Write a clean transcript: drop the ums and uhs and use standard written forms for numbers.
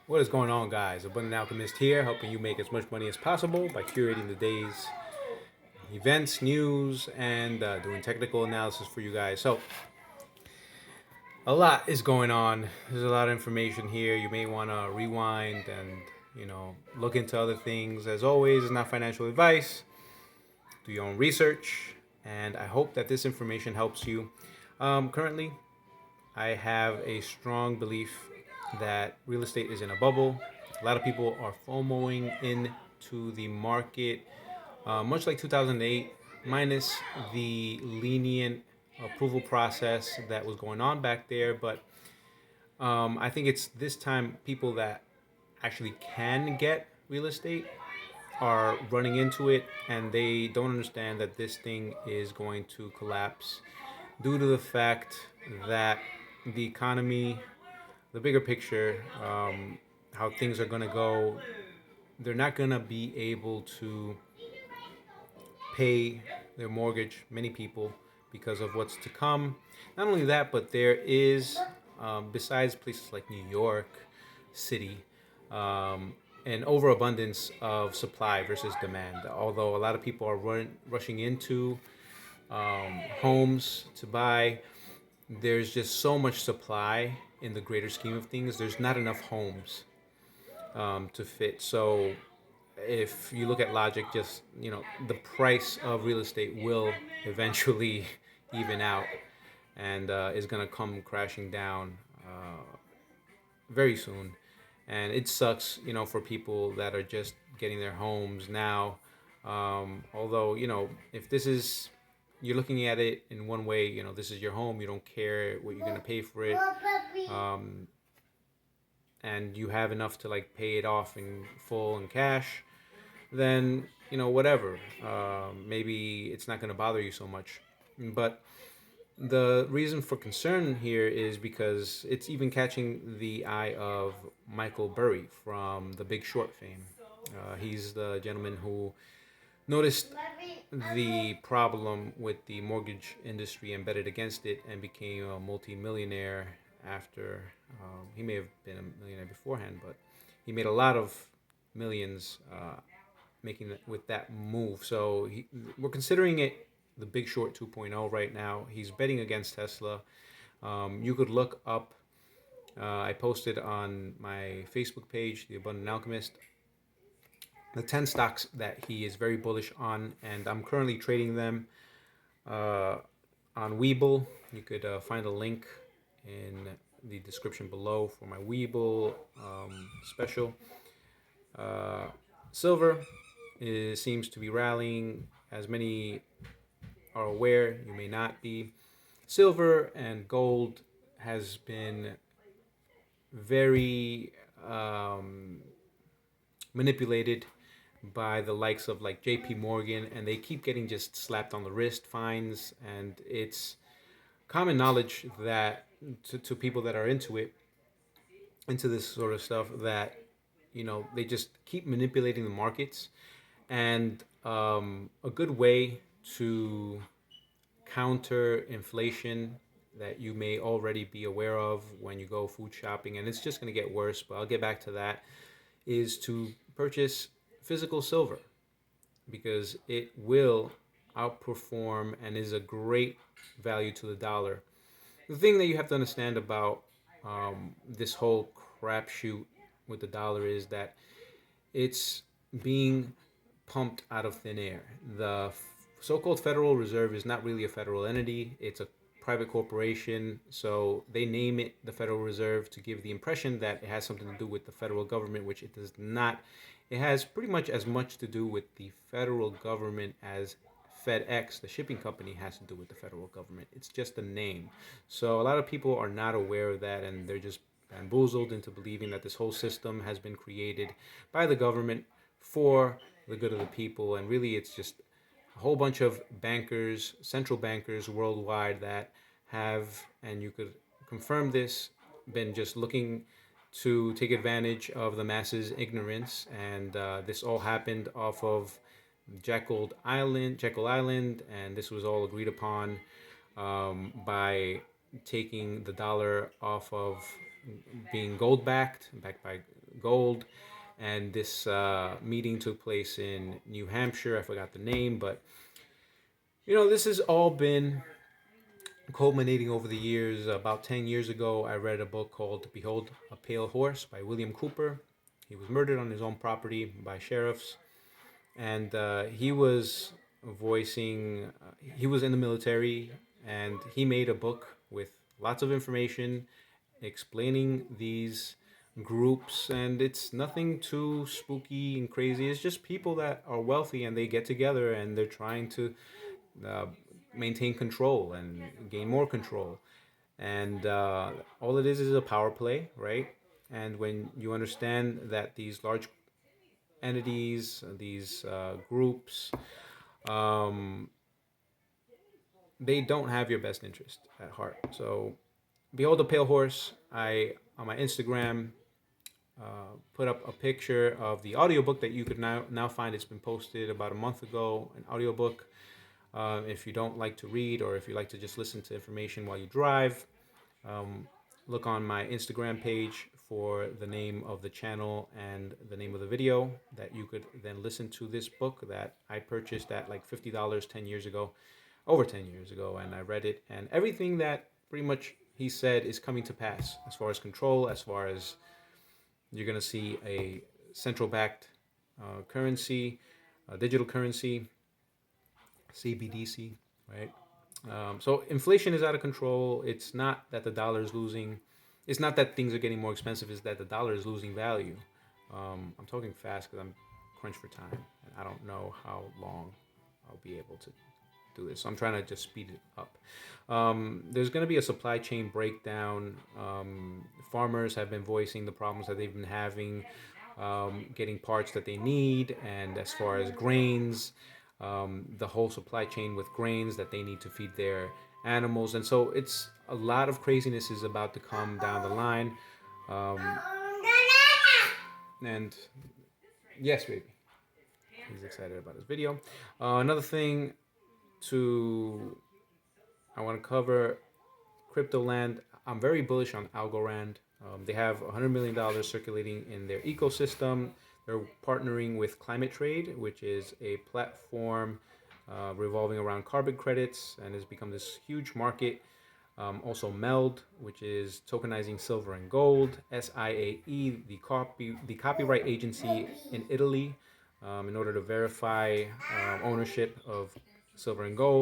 What is going on, guys? Abundant Alchemist here, helping you make as much money as possible by curating the day's events, news, and doing technical analysis for you guys. So, a lot is going on. There's a lot of information here. You may want to rewind and look into other things. As always, it's not financial advice. Do your own research, and I hope that this information helps you. Currently, I have a strong belief that real estate is in a bubble. A lot of people are FOMOing into the market, much like 2008, minus the lenient approval process that was going on back there. But I think it's this time people that actually can get real estate are running into it, and they don't understand that this thing is going to collapse due to the fact that the economy, the bigger picture, how things are going to go, they're not going to be able to pay their mortgage, many people, because of what's to come. Not only that, but there is, besides places like New York City, an overabundance of supply versus demand. Although a lot of people are rushing into homes to buy, there's just so much supply in the greater scheme of things. There's not enough homes to fit. So if you look at logic, just the price of real estate will eventually even out, and is gonna come crashing down very soon. And it sucks, for people that are just getting their homes now. Although, if this is, you're looking at it in one way, this is your home, you don't care what you're gonna pay for it, um, and you have enough to like pay it off in full in cash, then whatever. Maybe it's not gonna bother you so much. But the reason for concern here is because it's even catching the eye of Michael Burry from The Big Short fame. He's the gentleman who noticed the problem with the mortgage industry and betted against it and became a multi-millionaire after. He may have been a millionaire beforehand, but he made a lot of millions making with that move. So we're considering it the Big Short 2.0 right now. He's betting against Tesla. You could look up. I posted on my Facebook page, The Abundant Alchemist, the 10 stocks that he is very bullish on, and I'm currently trading them on Webull. You could find a link in the description below for my Webull special. Silver seems to be rallying. As many are aware, you may not be. Silver and gold has been very manipulated by the likes of like JP Morgan, and they keep getting just slapped on the wrist fines. And it's common knowledge that to people that are into this sort of stuff, that they just keep manipulating the markets. And a good way to counter inflation that you may already be aware of when you go food shopping, and it's just going to get worse, but I'll get back to that, is to purchase physical silver, because it will outperform and is a great value to the dollar. The thing that you have to understand about this whole crapshoot with the dollar is that it's being pumped out of thin air. The so-called Federal Reserve is not really a federal entity. It's a private corporation, so they name it the Federal Reserve to give the impression that it has something to do with the federal government, which it does not. It has pretty much as much to do with the federal government as FedEx, the shipping company, has to do with the federal government. It's just a name. So a lot of people are not aware of that, and they're just bamboozled into believing that this whole system has been created by the government for the good of the people. And really, it's just a whole bunch of bankers, central bankers worldwide, that have, and you could confirm this, been just looking to take advantage of the masses' ignorance. And this all happened off of Jekyll Island, and this was all agreed upon by taking the dollar off of being gold backed by gold. And this meeting took place in New Hampshire. I forgot the name, but this has all been culminating over the years. About 10 years ago, I read a book called Behold a Pale Horse by William Cooper. He was murdered on his own property by sheriffs, and he was he was in the military, and he made a book with lots of information explaining these groups, and it's nothing too spooky and crazy. It's just people that are wealthy and they get together and they're trying to uh, maintain control and gain more control. And all it is a power play, right? And when you understand that these large entities, these groups, um, they don't have your best interest at heart. So, Behold the Pale Horse. I, on my Instagram, put up a picture of the audiobook that you could now find. It's been posted about a month ago, an audiobook. If you don't like to read, or if you like to just listen to information while you drive, um, look on my Instagram page for the name of the channel and the name of the video that you could then listen to this book that I purchased at like $50 10 years ago, over 10 years ago, and I read it, and everything that pretty much he said is coming to pass as far as control, as far as you're going to see a central backed currency, digital currency, CBDC, right? So inflation is out of control. It's not that the dollar is losing. It's not that things are getting more expensive. It's that the dollar is losing value. I'm talking fast because I'm crunched for time, and I don't know how long I'll be able to do this. So I'm trying to just speed it up. There's going to be a supply chain breakdown. Farmers have been voicing the problems that they've been having getting parts that they need, and as far as grains, the whole supply chain with grains that they need to feed their animals. And so it's a lot of craziness is about to come down the line. Um, and yes, baby, he's excited about his video. Another thing to I want to cover, Cryptoland. I'm very bullish on Algorand. They have $100 million circulating in their ecosystem. They're partnering with Climate Trade, which is a platform revolving around carbon credits and has become this huge market. Also Meld, which is tokenizing silver and gold. SIAE, the copyright agency in Italy, in order to verify ownership of silver and gold.